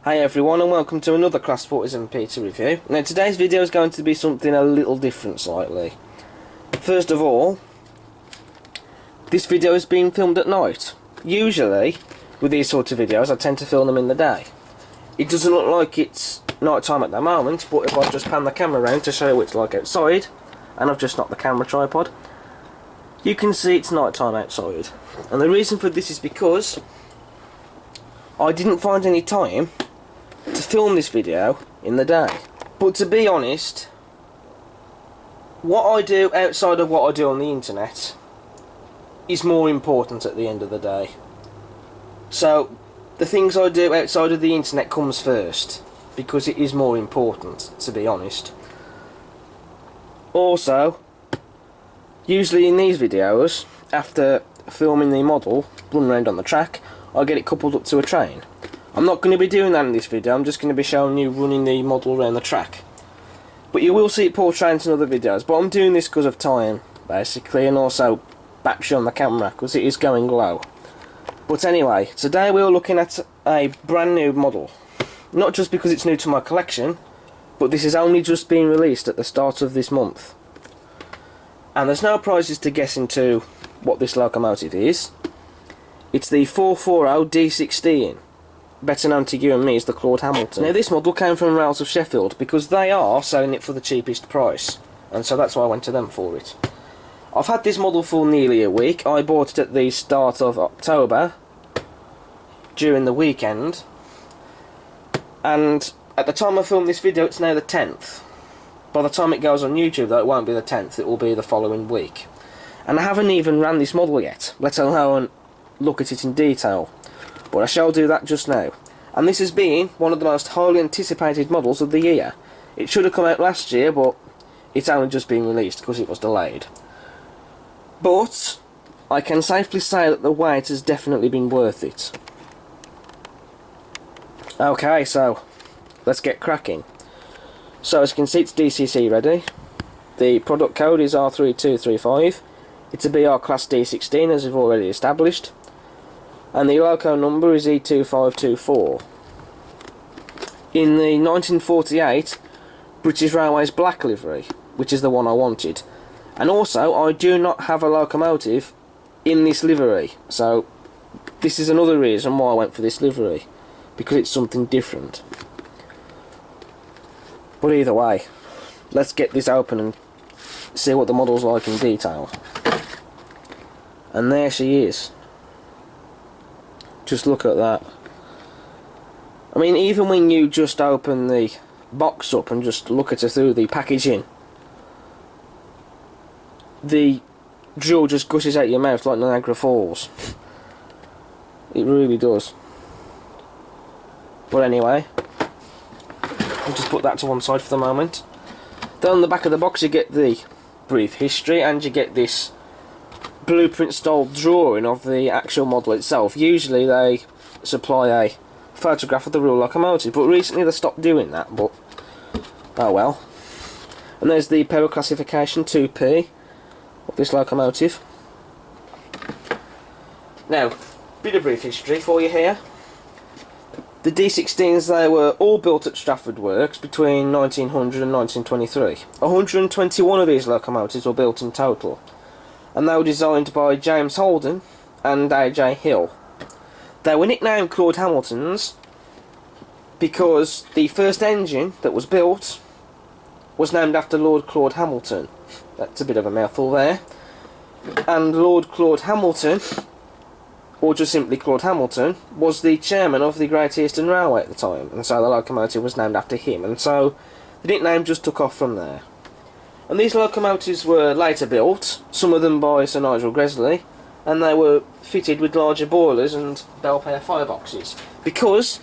Hi everyone and welcome to another Class 40 Peter review. Now today's video is going to be something a little different slightly. First of all, this video is being filmed at night. Usually, with these sort of videos, I tend to film them in the day. It doesn't look like it's night time at the moment, but if I just pan the camera around to show you what it's like outside, and I've just knocked the camera tripod, you can see it's night time outside. And the reason for this is because I didn't find any time to film this video in the day. But to be honest, what I do outside of what I do on the internet is more important at the end of the day. So the things I do outside of the internet comes first, because it is more important, to be honest. Also, usually in these videos, after filming the model running around on the track, I get it coupled up to a train. I'm not going to be doing that in this video, I'm just going to be showing you running the model around the track. But you will see it portraits in other videos, but I'm doing this because of time, basically, and also battery on the camera, because it is going low. But anyway, today we're looking at a brand new model. Not just because it's new to my collection, but this is only just being released at the start of this month. And there's no prizes to guess into what this locomotive is. It's the 440 D16. Better known to you and me as the Claude Hamilton. Now this model came from Rails of Sheffield because they are selling it for the cheapest price, and so that's why I went to them for it. I've had this model for nearly a week. I bought it at the start of October during the weekend, and at the time I filmed this video it's now the 10th. By the time it goes on YouTube though, it won't be the 10th, it will be the following week. And I haven't even ran this model yet, let alone look at it in detail. But I shall do that just now. And this has been one of the most highly anticipated models of the year. It should have come out last year, but it's only just been released because it was delayed. But I can safely say that the wait has definitely been worth it. Okay, so let's get cracking. So as you can see, it's DCC ready. The product code is R3235. It's a BR Class D16, as we've already established. And the loco number is E2524. In the 1948 British Railways black livery, which is the one I wanted. And also, I do not have a locomotive in this livery, so this is another reason why I went for this livery, because it's something different. But either way, let's get this open and see what the model's like in detail. And there she is. Just look at that. I mean, even when you just open the box up and just look at her through the packaging, the drill just gushes out your mouth like Niagara Falls. It really does. But anyway, I'll just put that to one side for the moment. Then on the back of the box you get the brief history, and you get this blueprint style drawing of the actual model itself. Usually they supply a photograph of the real locomotive, but recently they stopped doing that, but oh well. And there's the power classification 2P of this locomotive. Now, bit of brief history for you here. The D16s, they were all built at Stratford Works between 1900 and 1923. 121 of these locomotives were built in total, and they were designed by James Holden and A.J. Hill. They were nicknamed Claude Hamiltons because the first engine that was built was named after Lord Claude Hamilton. That's a bit of a mouthful there. And Lord Claude Hamilton, or just simply Claude Hamilton, was the chairman of the Great Eastern Railway at the time, and so the locomotive was named after him, and so the nickname just took off from there. And these locomotives were later built, some of them by Sir Nigel Gresley, and they were fitted with larger boilers and Belpaire fireboxes, because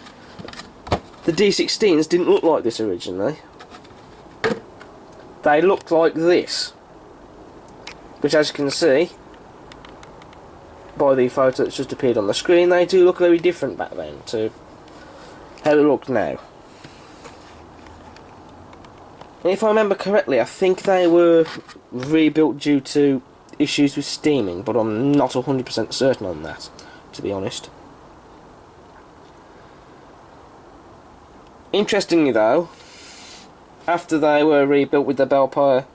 the D16s didn't look like this originally. They looked like this, which, as you can see by the photo that's just appeared on the screen, they do look very different back then to how they look now. And if I remember correctly, I think they were rebuilt due to issues with steaming, but I'm not 100% certain on that, to be honest. Interestingly though, after they were rebuilt with the Belpaire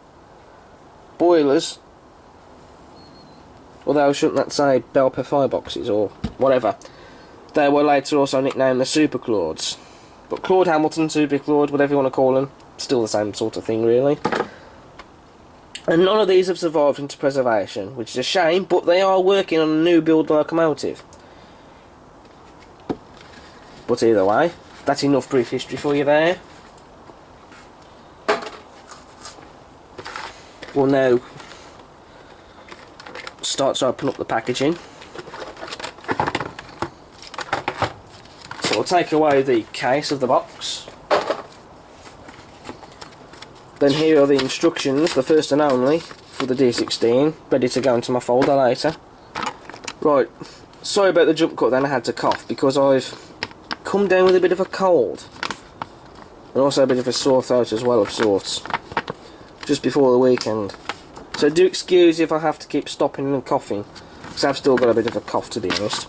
boilers, although shouldn't that say Belpaire fireboxes or whatever, they were later also nicknamed the Super Claudes. But Claude Hamilton, Super Claude, whatever you want to call them, still the same sort of thing really. And none of these have survived into preservation, which is a shame, but they are working on a new build locomotive. But either way, that's enough brief history for you there. We'll now start to open up the packaging. So we'll take away the case of the box. Then here are the instructions, the first and only, for the D16, ready to go into my folder later. Right, sorry about the jump cut then, I had to cough because I've come down with a bit of a cold. And also a bit of a sore throat as well of sorts. Just before the weekend. So do excuse if I have to keep stopping and coughing, because I've still got a bit of a cough to be honest.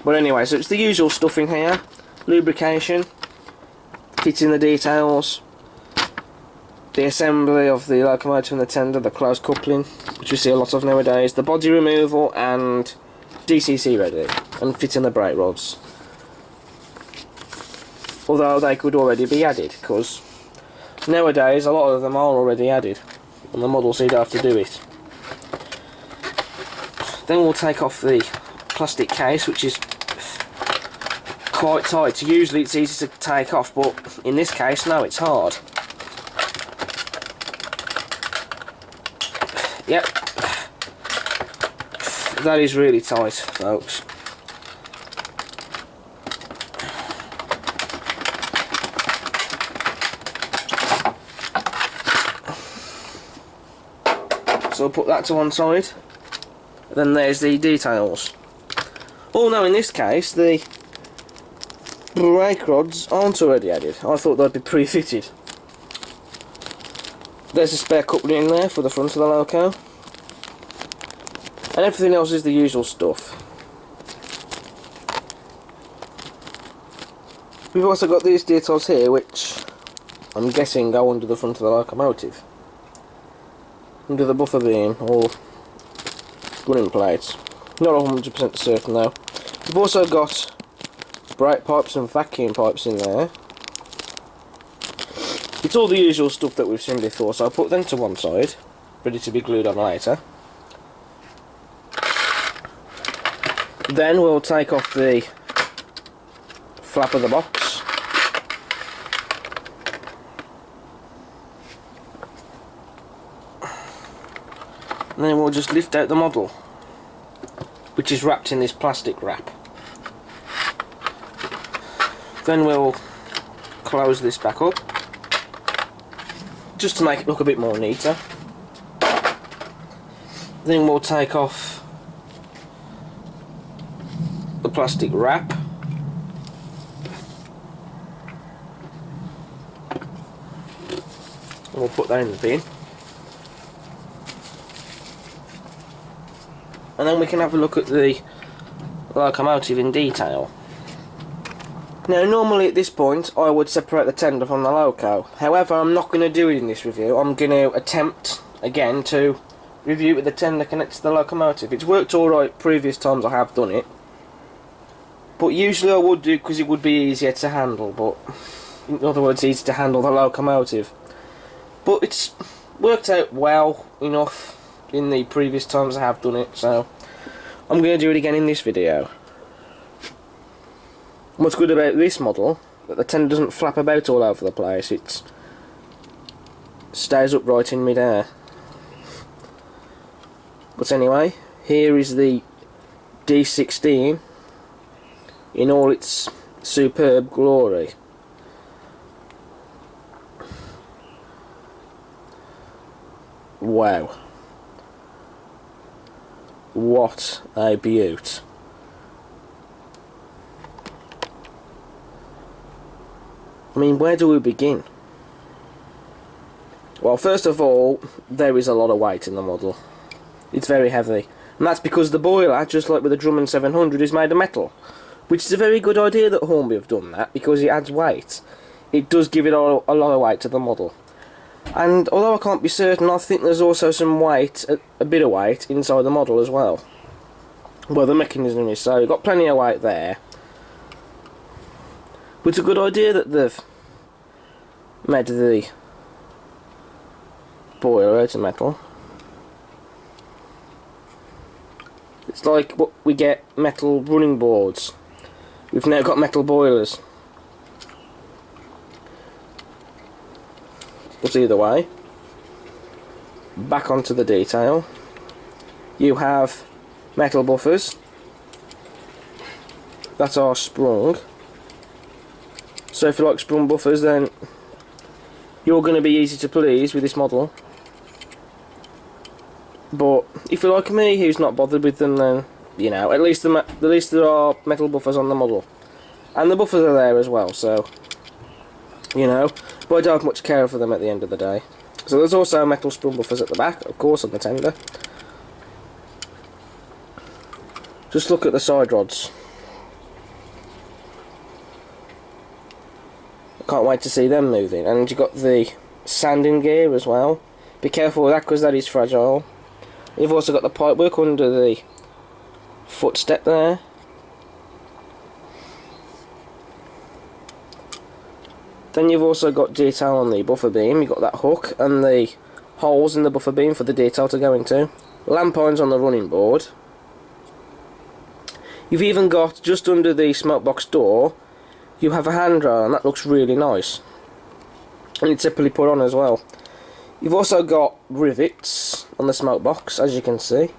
But anyway, so it's the usual stuff in here. Lubrication, fitting the details, the assembly of the locomotive and the tender, the close coupling, which we see a lot of nowadays, the body removal and DCC ready, and fitting the brake rods. Although they could already be added, because nowadays a lot of them are already added, and the model so you don't have to do it. Then we'll take off the plastic case, which is quite tight. Usually it's easy to take off, but in this case, no, it's hard. Yep, that is really tight, folks. So I'll put that to one side. Then there's the details. Oh no, in this case the brake rods aren't already added. I thought they'd be pre-fitted. There's a spare coupling in there for the front of the loco. And everything else is the usual stuff. We've also got these details here, which I'm guessing go under the front of the locomotive. Under the buffer beam, or running plates. Not 100% certain though. We've also got brake pipes and vacuum pipes in there. It's all the usual stuff that we've seen before, so I'll put them to one side, ready to be glued on later. Then we'll take off the flap of the box. And then we'll just lift out the model, which is wrapped in this plastic wrap. Then we'll close this back up, just to make it look a bit more neater. Then we'll take off the plastic wrap. And we'll put that in the bin. And then we can have a look at the locomotive in detail. Now normally at this point I would separate the tender from the loco. However, I'm not going to do it in this review. I'm going to attempt again to review with the tender connected to the locomotive. It's worked alright previous times I have done it. But usually I would do because it would be easier to handle, but in other words easy to handle the locomotive. But it's worked out well enough in the previous times I have done it, so I'm going to do it again in this video. What's good about this model, that the tender doesn't flap about all over the place, it stays upright in mid-air. But anyway, here is the D16 in all its superb glory. Wow. What a beaut. I mean, where do we begin? Well, first of all, there is a lot of weight in the model. It's very heavy. And that's because the boiler, just like with the Drummond 700, is made of metal. which is a very good idea that Hornby have done that, because it adds weight. It does give it a lot of weight to the model. And although I can't be certain, I think there's also some weight, a bit of weight, inside the model as well. Well, the mechanism is, so you've got plenty of weight there. But it's a good idea that they've made the boiler out of metal. It's like what we get metal running boards. We've now got metal boilers. But either way, back onto the detail. You have metal buffers that are sprung. So if you like sprung buffers, then you're going to be easy to please with this model. But if you're like me, who's not bothered with them, then you know, at least there are metal buffers on the model, and the buffers are there as well. So you know, but I don't have much care for them at the end of the day. So there's also metal sprung buffers at the back, of course, on the tender. Just look at the side rods. I can't wait to see them moving. And you've got the sanding gear as well. Be careful with that, because that is fragile. You've also got the pipework under the footstep there. Then you've also got detail on the buffer beam. You've got that hook and the holes in the buffer beam for the detail to go into. Lamp irons on the running board. You've even got, just under the smoke box door, you have a handrail, and that looks really nice. And it's simply put on as well. You've also got rivets on the smoke box, as you can see.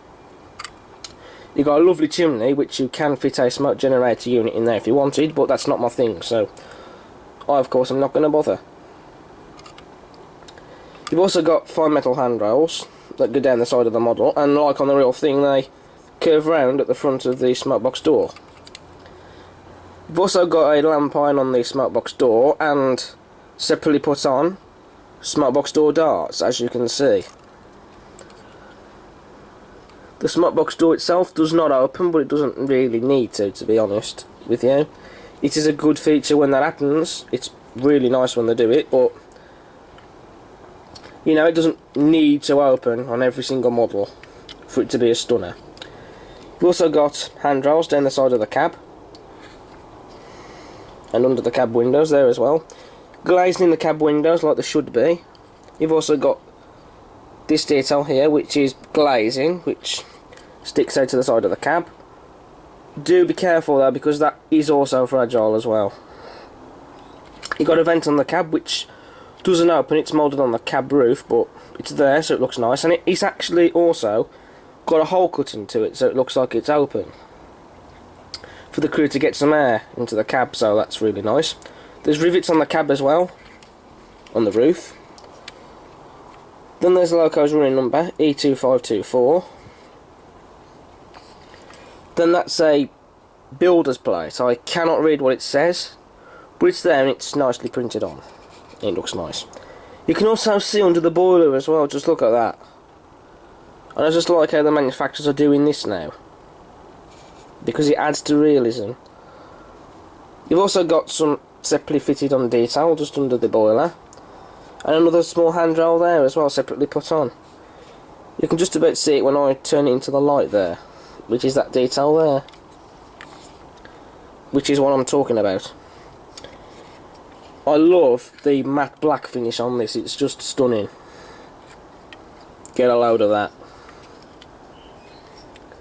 You've got a lovely chimney, which you can fit a smoke generator unit in there if you wanted, but that's not my thing, so I, of course, am not going to bother. You've also got fine metal handrails that go down the side of the model, and like on the real thing, they curve round at the front of the smoke box door. You've also got a lamp iron on the smoke box door, and separately put on smoke box door darts, as you can see. The smoke box door itself does not open, but it doesn't really need to be honest with you. It is a good feature when that happens. It's really nice when they do it, but you know, it doesn't need to open on every single model for it to be a stunner. You've also got handrails down the side of the cab and under the cab windows there as well. Glazing in the cab windows like there should be. You've also got this detail here, which is glazing, which sticks out to the side of the cab. Do be careful though, because that is also fragile as well. You've got a vent on the cab which doesn't open. It's moulded on the cab roof, but it's there, so it looks nice. And it's actually also got a hole cut into it, so it looks like it's open for the crew to get some air into the cab, so that's really nice. There's rivets on the cab as well, on the roof. Then there's the loco's running number, E2524. Then that's a builder's plate. I cannot read what it says, but it's there and it's nicely printed on. It looks nice. You can also see under the boiler as well, just look at that. And I just like how the manufacturers are doing this now, because it adds to realism. You've also got some separately fitted on detail just under the boiler, and another small handrail there as well, separately put on. You can just about see it when I turn it into the light there, which is that detail there, which is what I'm talking about. I love the matte black finish on this, it's just stunning. Get a load of that.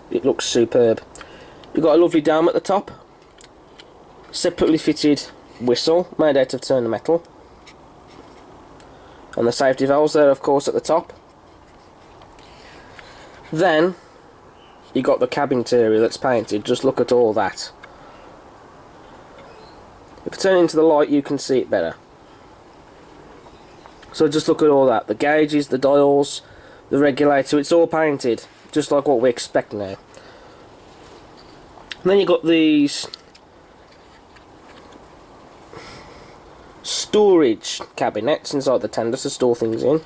It looks superb. You've got a lovely dome at the top, separately fitted whistle made out of turned metal, and the safety valves there, of course, at the top. Then you got the cab interior that's painted. Just look at all that. If you turn it into the light, you can see it better. So just look at all that. The gauges, the dials, the regulator, it's all painted just like what we expect now. And then you got these storage cabinets inside the tender to store things in.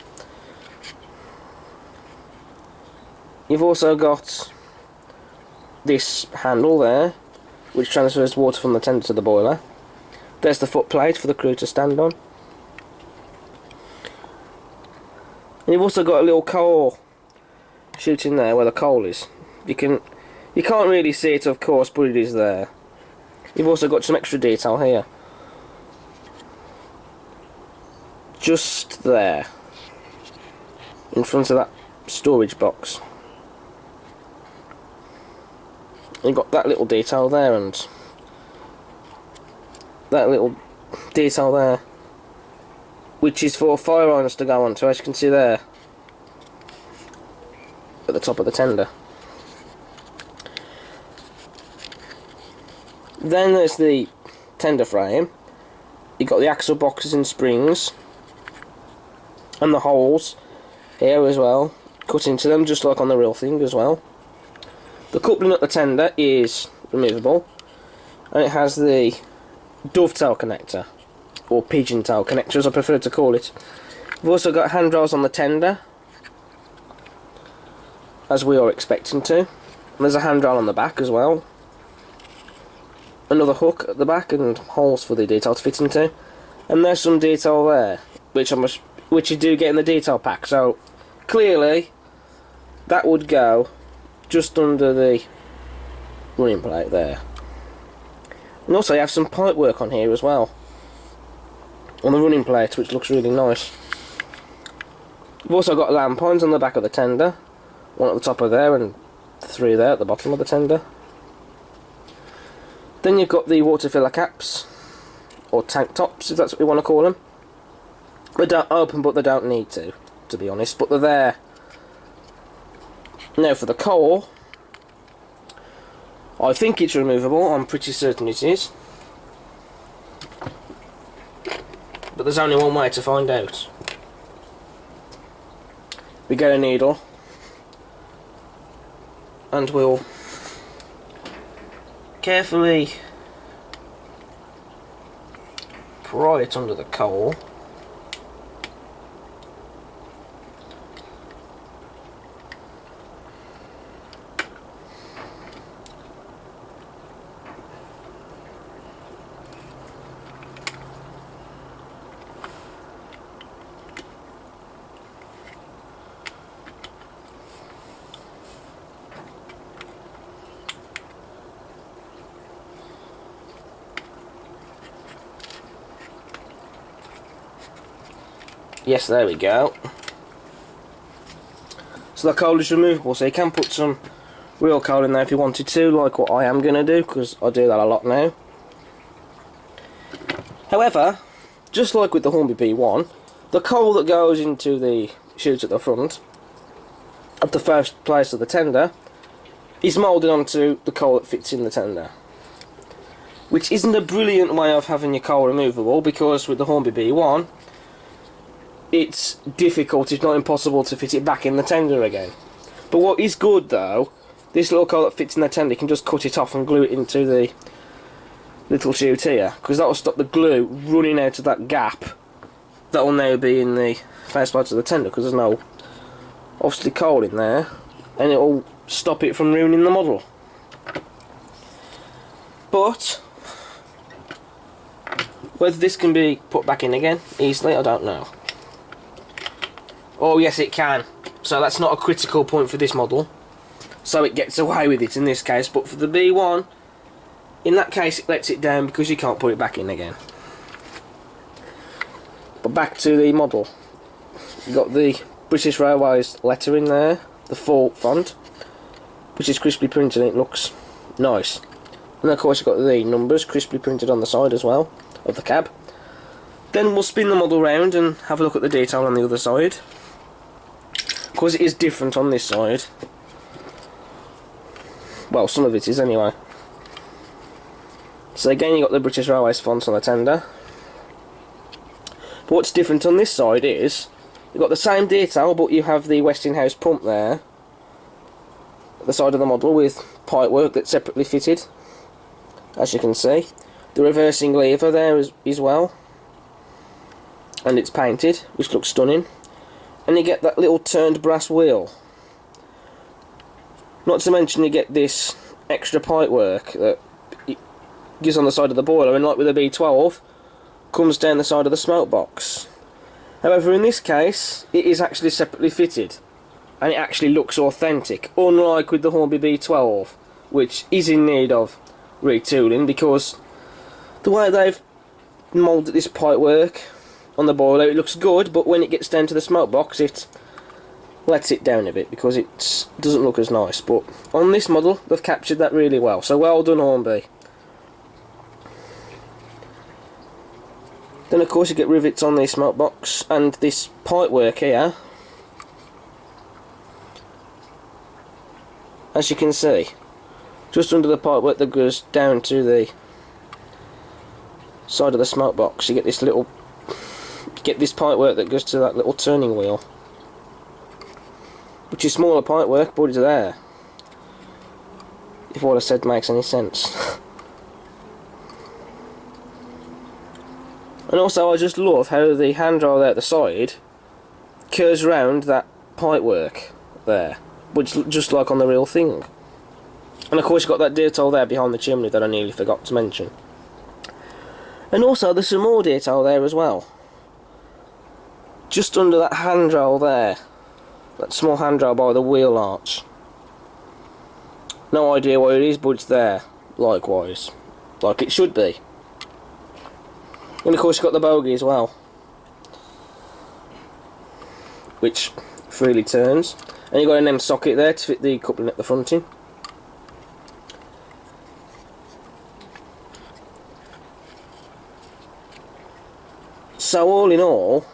You've also got this handle there which transfers water from the tender to the boiler. There's the footplate for the crew to stand on. And you've also got a little coal chute in there where the coal is. You can't really see it, of course, but it is there. You've also got some extra detail here. Just there. In front of that storage box. You've got that little detail there and that little detail there, which is for fire irons to go onto, as you can see there at the top of the tender. Then there's the tender frame. You've got the axle boxes and springs and the holes here as well, cut into them just like on the real thing as well. The coupling at the tender is removable, and it has the dovetail connector, or pigeon tail connector as I prefer to call it. We've also got handrails on the tender, as we are expecting to. And there's a handrail on the back as well. Another hook at the back and holes for the detail to fit into. And there's some detail there, which you do get in the detail pack. So clearly that would go just under the running plate there. And also you have some pipe work on here as well, on the running plate, which looks really nice. You've also got lamp irons on the back of the tender, one at the top of there and 3 there at the bottom of the tender. Then you've got the water filler caps, or tank tops if that's what you want to call them. They don't open, but they don't need to be honest, but they're there. Now for the coal, I think it's removable, I'm pretty certain it is. But there's only one way to find out. We get a needle and we'll carefully pry it under the coal. Yes, there we go. So the coal is removable, so you can put some real coal in there if you wanted to, like what I am going to do, because I do that a lot now. However, just like with the Hornby B1, the coal that goes into the chute at the front of the first place of the tender is moulded onto the coal that fits in the tender. Which isn't a brilliant way of having your coal removable, because with the Hornby B1 it's difficult, if not impossible, to fit it back in the tender again. But what is good though, this little coal that fits in the tender, you can just cut it off and glue it into the little chute here, because that will stop the glue running out of that gap that will now be in the faceplate of the tender, because there's no obviously coal in there, and it will stop it from ruining the model. But whether this can be put back in again easily, I don't know. Oh yes, it can. So that's not a critical point for this model, so it gets away with it in this case. But for the B1, in that case it lets it down because you can't put it back in again. But back to the model. You've got the British Railways letter in there, the full font, which is crisply printed and it looks nice. And of course you've got the numbers crisply printed on the side as well of the cab. Then we'll spin the model round and have a look at the detail on the other side, because it is different on this side. Well, some of it is anyway. So again, you've got the British Railways font on the tender. But what's different on this side is you've got the same detail, but you have the Westinghouse pump there at the side of the model with pipework that's separately fitted, as you can see. The reversing lever there as well, and it's painted, which looks stunning. And you get that little turned brass wheel. Not to mention you get this extra pipework that goes on the side of the boiler, and like with the B12, comes down the side of the smoke box. However, in this case, it is actually separately fitted, and it actually looks authentic, unlike with the Hornby B12, which is in need of retooling, because the way they've moulded this pipework on the boiler, it looks good, but when it gets down to the smoke box, it lets it down a bit because it doesn't look as nice. But on this model, they've captured that really well, so well done, Hornby. Then of course you get rivets on the smoke box, and this pipework here, as you can see, just under the pipework that goes down to the side of the smoke box, you get this pipework that goes to that little turning wheel, which is smaller pipework, but it's there, if what I said makes any sense. And also I just love how the handrail there at the side curves around that pipework there, which just like on the real thing. And of course you've got that detail there behind the chimney that I nearly forgot to mention. And also there's some more detail there as well. Just under that handrail there, that small handrail by the wheel arch. No idea what it is, but it's there, likewise, like it should be. And of course you've got the bogey as well, which freely turns, and you've got an M socket there to fit the coupling at the front in. So all in all,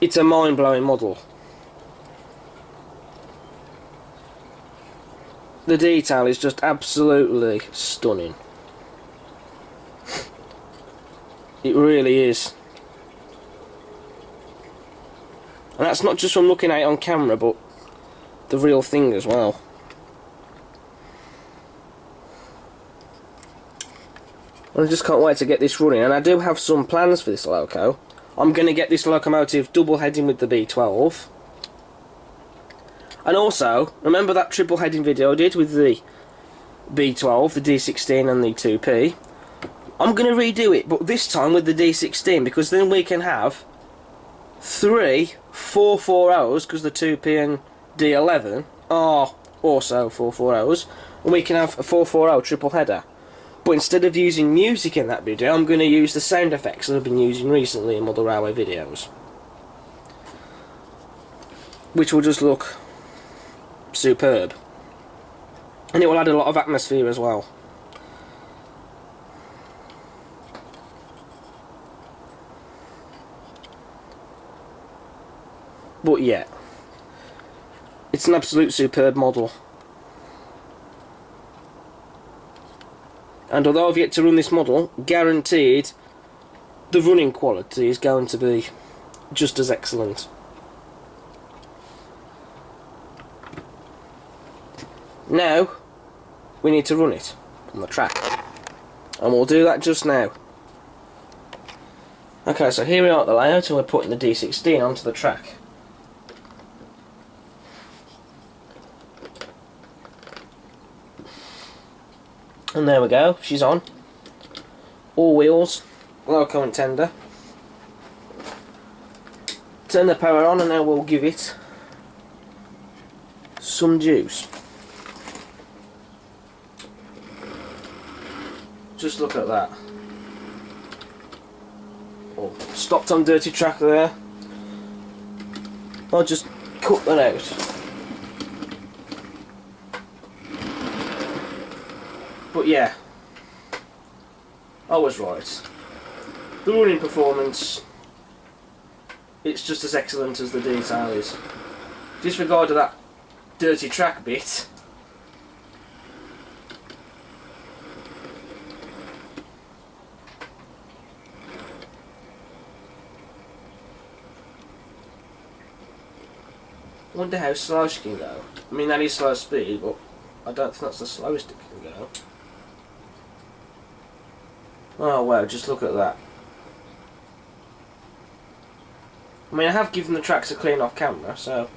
it's a mind-blowing model. The detail is just absolutely stunning. It really is. And that's not just from looking at it on camera, but the real thing as well. I just can't wait to get this running, and I do have some plans for this loco. I'm going to get this locomotive double heading with the B12. And also, remember that triple heading video I did with the B12, the D16 and the 2P? I'm going to redo it, but this time with the D16, because then we can have 3 4/4-0s, because the 2P and D11 are also 4/4-0s, and we can have a 4/4-0 triple header. But instead of using music in that video, I'm going to use the sound effects that I've been using recently in model railway videos, which will just look superb, and it will add a lot of atmosphere as well. But yeah, it's an absolute superb model. And although I've yet to run this model, guaranteed the running quality is going to be just as excellent. Now, we need to run it on the track, and we'll do that just now. Okay, so here we are at the layout, and we're putting the D16 onto the track. And there we go, she's on. All wheels, loco and tender. Turn the power on, and now we'll give it some juice. Just look at that. Oh, stopped on dirty track there. I'll just cut that out. But yeah, I was right. The running performance, it's just as excellent as the detail is. Disregard of that dirty track bit. I wonder how slow she can go. I mean, that is slow speed, but I don't think that's the slowest it can go. Oh wow, just look at that. I mean, I have given the tracks a clean off camera, so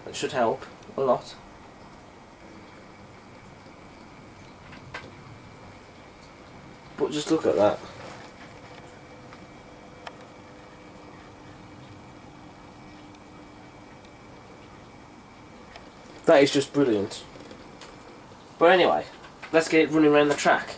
that should help a lot. But just look at that. That is just brilliant. But anyway, let's get it running around the track.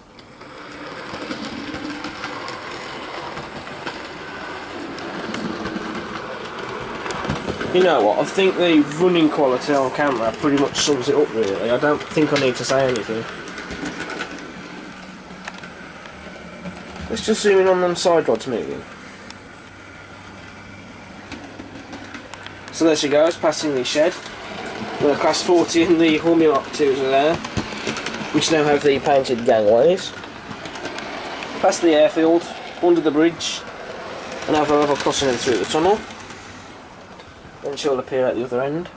You know what, I think the running quality on camera pretty much sums it up really. I don't think I need to say anything. Let's just zoom in on them side rods moving. So there she goes, passing the shed. The Class 40 and the Hornby Mark 2s are there, which now have the painted gangways. Past the airfield, under the bridge, and have a level crossing in through the tunnel. Then she'll appear at the other end.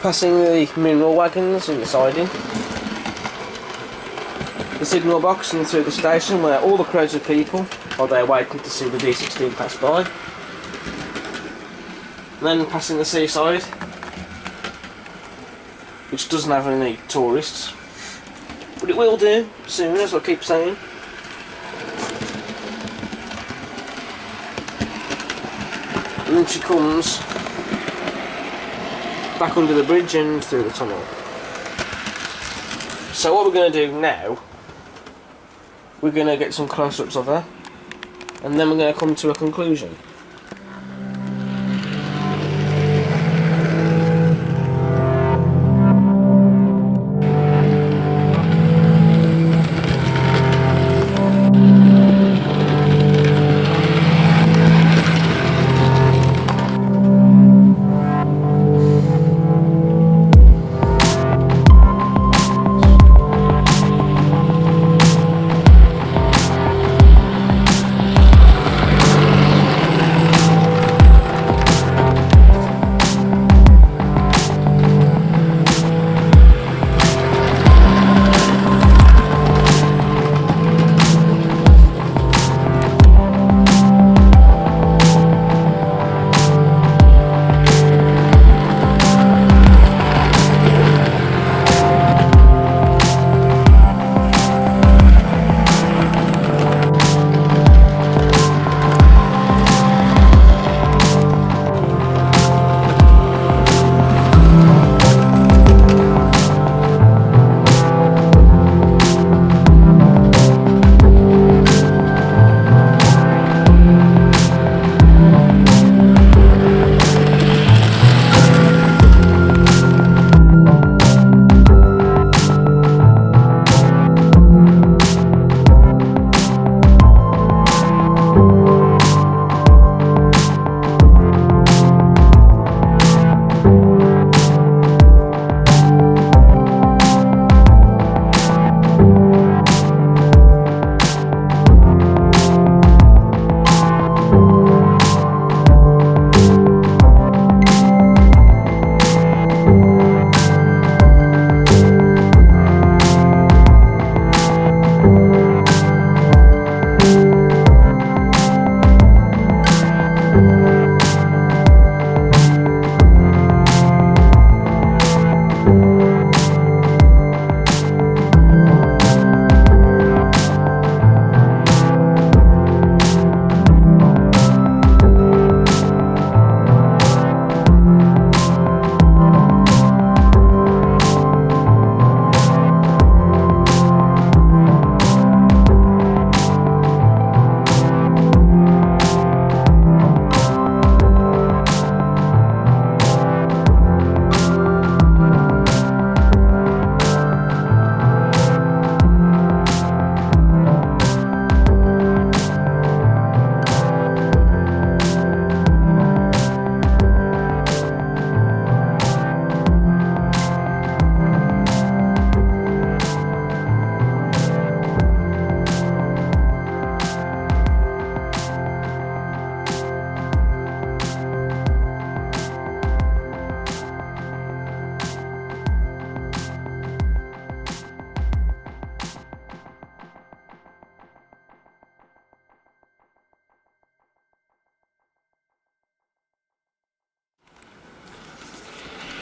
Passing the mineral wagons in the siding. The signal box and through the station where all the crowds of people are there waiting to see the D16 pass by. And then passing the seaside, which doesn't have any tourists, but it will do soon, as I keep saying. And then she comes back under the bridge and through the tunnel. So what we're going to do now, we're going to get some close-ups of her, and then we're going to come to a conclusion.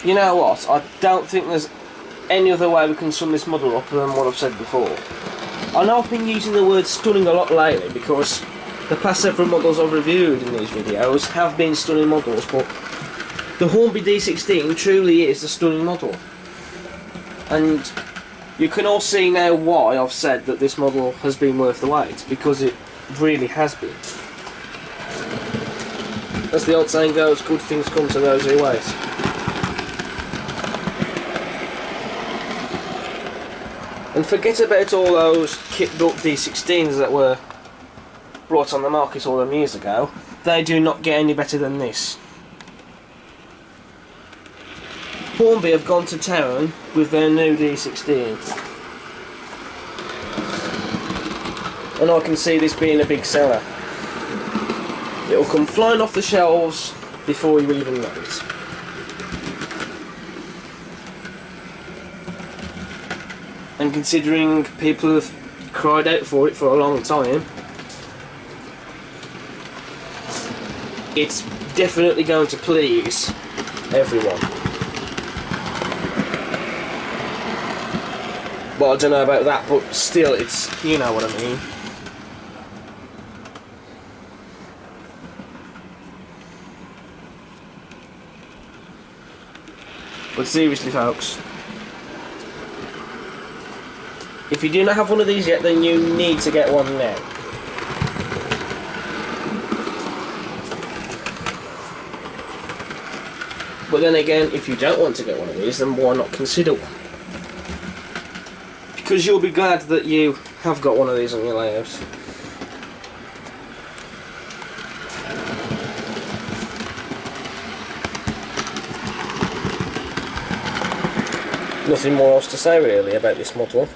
You know what? I don't think there's any other way we can sum this model up than what I've said before. I know I've been using the word stunning a lot lately because the past several models I've reviewed in these videos have been stunning models, but the Hornby D16 truly is a stunning model. And you can all see now why I've said that this model has been worth the wait, because it really has been. As the old saying goes, good things come to those who wait. And forget about all those kit-built D16s that were brought on the market all them years ago. They do not get any better than this. Hornby have gone to town with their new D16. And I can see this being a big seller. It'll come flying off the shelves before you even know it. And considering people have cried out for it for a long time, it's definitely going to please everyone. Well, I don't know about that, but still, it's, you know what I mean. But seriously, folks, if you do not have one of these yet, then you need to get one now. But then again, if you don't want to get one of these, then why not consider one? Because you'll be glad that you have got one of these on your layout. Nothing more else to say really about this model.